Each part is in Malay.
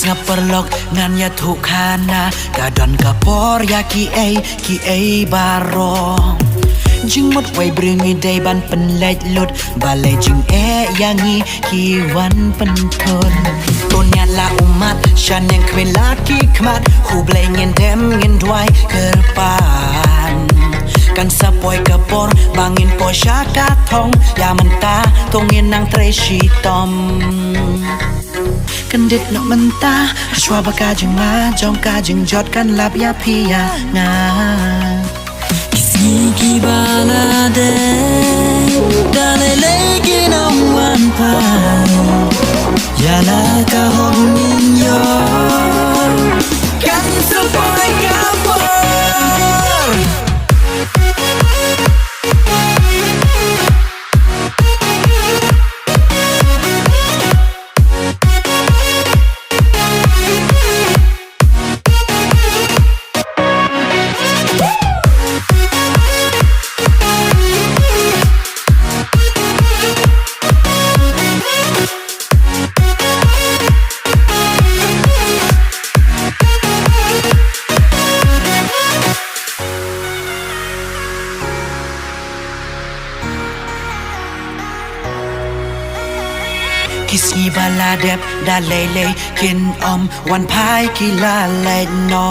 Kis ngaperlok ngan ya thukana kadon kapor ya ki ai baro Jing một quay bringi day ban pen lệch lụt và lệ jing yangi ki wan pen thon Tonya la umat shan yang kwen la ki kmat hu blay ngin dem ngin dwai kerpan Kan sapoy kapor bangin po siya katong yaman ta tongin ang treshi tom Kendit no menta Shwa baka jing ma Jong ka jing jot kan lap ya pia nga Kisiki balade Dale legi no one pa Yala ka hog ninyo Kan sapoy kapor Kisi baladep da lele kin wan pai ki la le no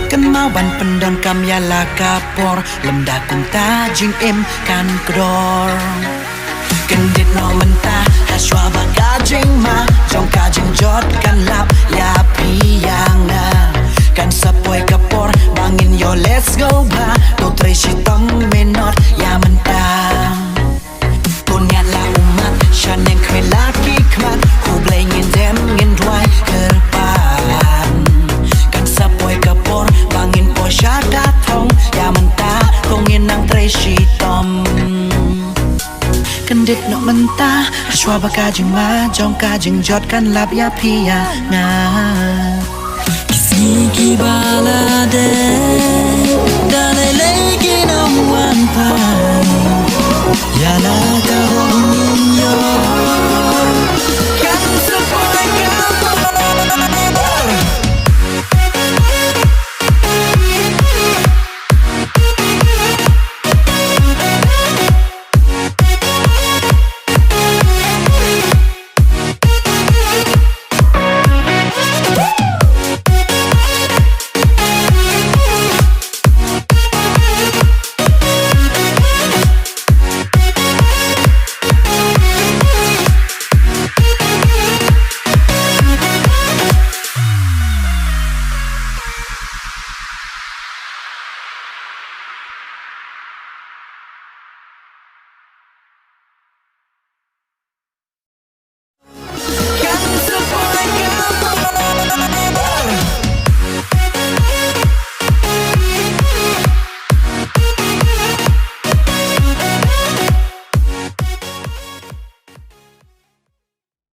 Kan mau ban pendon kam ya la kapor lemda kum ta jing em kan kdor Kan dit no menta haswa ba ka jing ma jong ka jing jot kan lap ya pi yang na Kan sapoy kapor bangin yo let's go ba to treshi tong menot ya menta Tonya la umat shan yang kwen laki kmat hu blay ngin dem ngin dwai kerpan Kan sapoy kapor bangin po siya datong yaman ta tongin ang treshi tom Kendit no menta Shwa baka jing ma Jong ka jing jot kan lap ya pia nga Kisiki balade Dale legi no one pa Yala ka hog